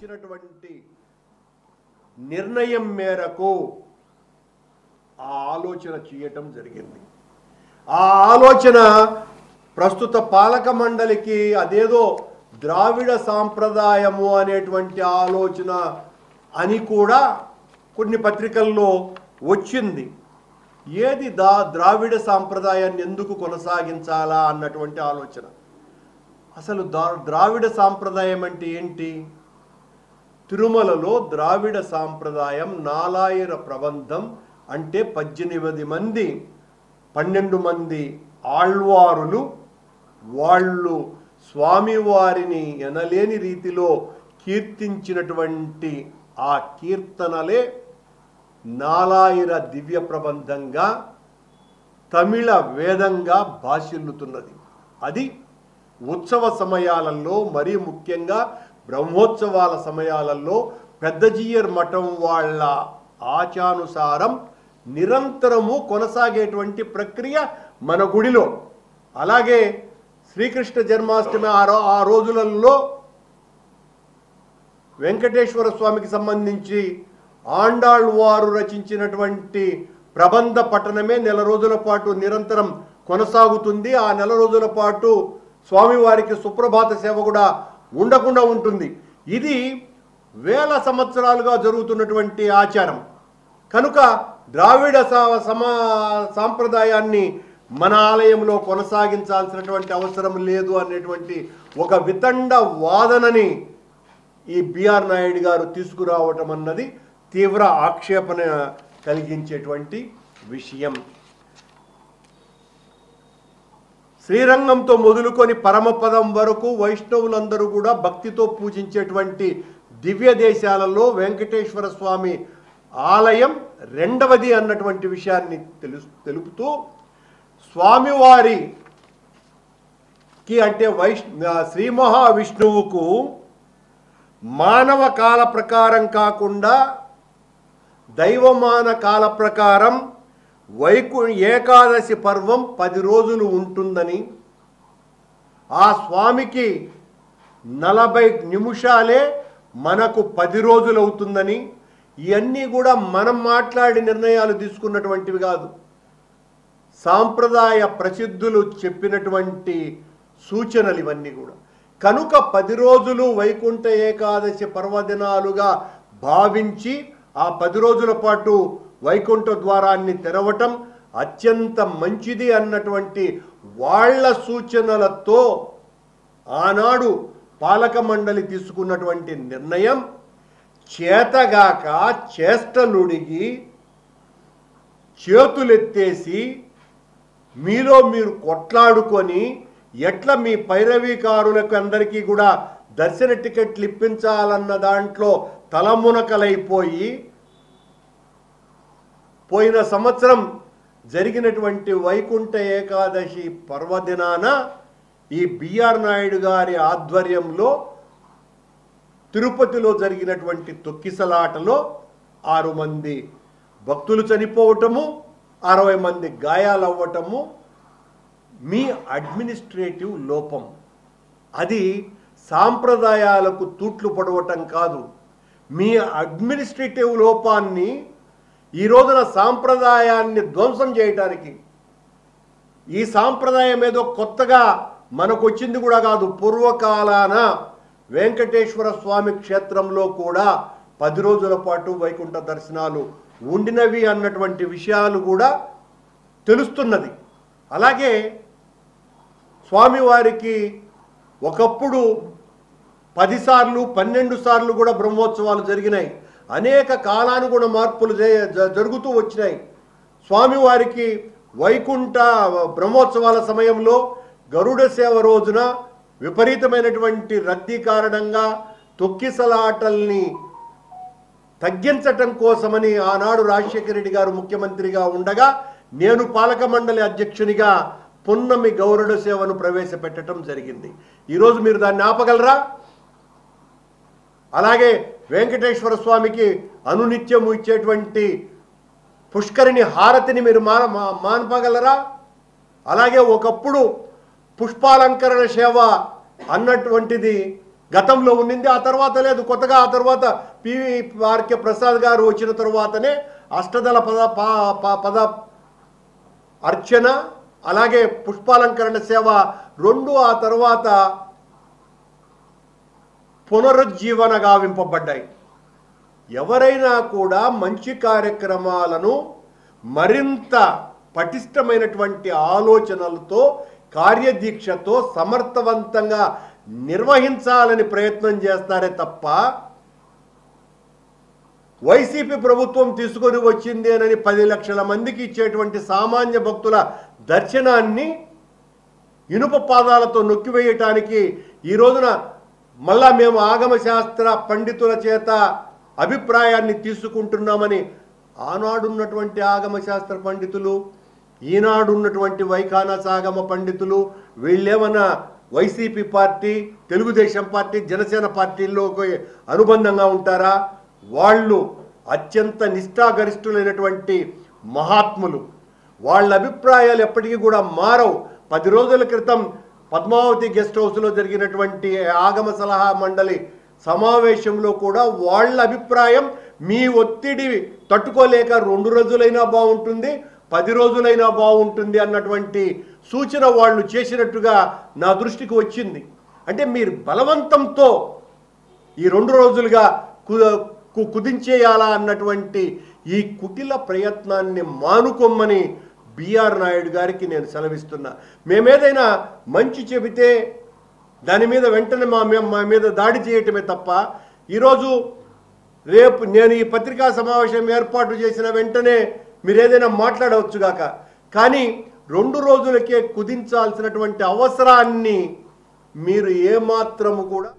ఇచ్చినటువంటి నిర్ణయం మేరకు ఆ ఆలోచన చేయటం జరిగింది. ఆ ఆలోచన ప్రస్తుత పాలక మండలికి అదేదో ద్రావిడ సాంప్రదాయము అనేటువంటి ఆలోచన అని కూడా కొన్ని పత్రికల్లో వచ్చింది. ఏది ద్రావిడ సాంప్రదాయాన్ని ఎందుకు కొనసాగించాలా అన్నటువంటి ఆలోచన. అసలు ద్రావిడ సాంప్రదాయం అంటే ఏంటి? తిరుమలలో ద్రావిడ సాంప్రదాయం నాలాయిర ప్రబంధం అంటే 18 మంది 12 మంది ఆళ్వారులు వాళ్ళు స్వామివారిని ఎనలేని రీతిలో కీర్తించినటువంటి ఆ కీర్తనలే నాలాయిర దివ్య ప్రబంధంగా తమిళ వేదంగా భాషిల్లుతున్నది. అది ఉత్సవ సమయాలలో మరీ ముఖ్యంగా బ్రహ్మోత్సవాల సమయాలలో పెద్దజీయర్ మఠం వాళ్ళ ఆచానుసారం నిరంతరము కొనసాగేటువంటి ప్రక్రియ మన గుడిలో. అలాగే శ్రీకృష్ణ జన్మాష్టమి ఆ రోజులలో వెంకటేశ్వర స్వామికి సంబంధించి ఆండాళ్వారు రచించినటువంటి ప్రబంధ పఠనమే నెల రోజుల పాటు నిరంతరం కొనసాగుతుంది. ఆ నెల రోజుల పాటు స్వామివారికి సుప్రభాత సేవ కూడా ఉండకుండా ఉంటుంది. ఇది వేల సంవత్సరాలుగా జరుగుతున్నటువంటి ఆచారం. కనుక ద్రావిడ సాంప్రదాయాన్ని మన ఆలయంలో కొనసాగించాల్సినటువంటి అవసరం లేదు అనేటువంటి ఒక వితండ వాదనని ఈ బిఆర్ నాయుడు గారు తీసుకురావటం అన్నది తీవ్ర ఆక్షేపణ కలిగించేటువంటి విషయం. శ్రీరంగంతో మొదలుకొని పరమపదం వరకు వైష్ణవులందరూ కూడా భక్తితో పూజించేటువంటి దివ్య దేశాలలో వెంకటేశ్వర స్వామి ఆలయం రెండవది అన్నటువంటి విషయాన్ని తెలుపుతూ స్వామివారికి అంటే శ్రీ మహావిష్ణువుకు మానవ కాల ప్రకారం కాకుండా దైవమాన కాల ప్రకారం ఏకాదశి పర్వం 10 రోజులు ఉంటుందని, ఆ స్వామికి 40 నిమిషాలే మనకు 10 రోజులు అవుతుందని, ఇవన్నీ కూడా మనం మాట్లాడి నిర్ణయాలు తీసుకున్నటువంటివి కాదు. సాంప్రదాయ ప్రసిద్ధులు చెప్పినటువంటి సూచనలు ఇవన్నీ కూడా. కనుక 10 రోజులు వైకుంఠ ఏకాదశి పర్వదినాలుగా భావించి ఆ 10 రోజుల పాటు వైకుంఠ ద్వారాన్ని తెరవటం అత్యంత మంచిది అన్నటువంటి వాళ్ళ సూచనలతో ఆనాడు పాలక మండలి తీసుకున్నటువంటి నిర్ణయం చేతగాక చేష్టలుడిగి చేతులెత్తేసి మీలో మీరు కొట్లాడుకొని ఎట్లా మీ పైరవీకారులకు అందరికీ కూడా దర్శన టికెట్లు ఇప్పించాలన్న దాంట్లో తలమునకలైపోయి పోయిన సంవత్సరం జరిగినటువంటి వైకుంఠ ఏకాదశి పర్వదినాన ఈ బిఆర్ నాయుడు గారి ఆధ్వర్యంలో తిరుపతిలో జరిగినటువంటి తొక్కిసలాటలో 6 మంది భక్తులు చనిపోవటము, 60 మంది గాయాలవ్వటము మీ అడ్మినిస్ట్రేటివ్ లోపం. అది సాంప్రదాయాలకు తూట్లు పడవటం కాదు. మీ అడ్మినిస్ట్రేటివ్ లోపాన్ని ఈ రోజున సాంప్రదాయాన్ని ధ్వంసం చేయటానికి, ఈ సాంప్రదాయం ఏదో కొత్తగా మనకు వచ్చింది కూడా కాదు. పూర్వకాలాన వెంకటేశ్వర స్వామి క్షేత్రంలో కూడా 10 రోజుల పాటు వైకుంఠ దర్శనాలు ఉండినవి అన్నటువంటి విషయాలు కూడా తెలుస్తున్నది. అలాగే స్వామివారికి ఒకప్పుడు 10 సార్లు 12 సార్లు కూడా బ్రహ్మోత్సవాలు జరిగినాయి. అనేక కాలానుగుణ మార్పులు జరుగుతూ వచ్చినాయి. స్వామివారికి వైకుంఠ బ్రహ్మోత్సవాల సమయంలో గరుడ సేవ రోజున విపరీతమైనటువంటి రద్దీ కారణంగా తొక్కిసలాటల్ని తగ్గించటం కోసమని ఆనాడు రాజశేఖర రెడ్డి గారు ముఖ్యమంత్రిగా ఉండగా నేను పాలక మండలి అధ్యక్షునిగా పున్నమి గౌరడ సేవను ప్రవేశపెట్టడం జరిగింది. ఈరోజు మీరు దాన్ని ఆపగలరా? అలాగే వెంకటేశ్వర స్వామికి అనునిత్యము ఇచ్చేటువంటి పుష్కరిణి హారతిని మీరు మానపగలరా? అలాగే ఒకప్పుడు పుష్పాలంకరణ సేవ అన్నటువంటిది గతంలో ఉండింది, ఆ తర్వాత లేదు. కొత్తగా ఆ తర్వాత పివిఆర్కే ప్రసాద్ గారు వచ్చిన తర్వాతనే అష్టదళ పద అర్చన అలాగే పుష్పాలంకరణ సేవ రెండు ఆ తర్వాత పునరుజ్జీవన గావింపబడ్డాయి. ఎవరైనా కూడా మంచి కార్యక్రమాలను మరింత పటిష్టమైనటువంటి ఆలోచనలతో కార్యదీక్షతో సమర్థవంతంగా నిర్వహించాలని ప్రయత్నం చేస్తారే తప్ప వైసీపీ ప్రభుత్వం తీసుకొని వచ్చింది అని 10 లక్షల మందికి ఇచ్చేటువంటి సామాన్య భక్తుల దర్శనాన్ని ఇనుప పాదాలతో నొక్కివేయటానికి ఈ రోజున మళ్ళా మేము ఆగమ శాస్త్ర పండితుల చేత అభిప్రాయాన్ని తీసుకుంటున్నామని ఆనాడున్నటువంటి ఆగమ శాస్త్ర పండితులు, ఈనాడున్నటువంటి వైఖానస ఆగమ పండితులు వీళ్ళేమన్నా వైసీపీ పార్టీ, తెలుగుదేశం పార్టీ, జనసేన పార్టీల్లోకి అనుబంధంగా ఉంటారా? వాళ్ళు అత్యంత నిష్ఠాగరిష్ఠులైనటువంటి మహాత్ములు. వాళ్ళ అభిప్రాయాలు ఎప్పటికీ కూడా మారవు. 10 రోజుల క్రితం పద్మావతి గెస్ట్ హౌస్లో జరిగినటువంటి ఆగమ సలహా మండలి సమావేశంలో కూడా వాళ్ళ అభిప్రాయం మీ ఒత్తిడి తట్టుకోలేక 2 రోజులైనా బాగుంటుంది, 10 రోజులైనా బాగుంటుంది అన్నటువంటి సూచన వాళ్ళు చేసినట్టుగా నా దృష్టికి వచ్చింది. అంటే మీరు బలవంతంతో ఈ 2 రోజులుగా కుదించేయాలా అన్నటువంటి ఈ కుటిల ప్రయత్నాన్ని మానుకోమని బిఆర్ నాయుడు గారికి నేను సెలవిస్తున్నా. మేమేదైనా మంచి చెబితే దాని మీద వెంటనే మా మీద దాడి చేయటమే తప్ప ఈరోజు రేపు నేను ఈ పత్రికా సమావేశం ఏర్పాటు చేసిన వెంటనే మీరు ఏదైనా మాట్లాడవచ్చుగాక, కానీ 2 రోజులకే కుదించాల్సినటువంటి అవసరాన్ని మీరు ఏమాత్రము కూడా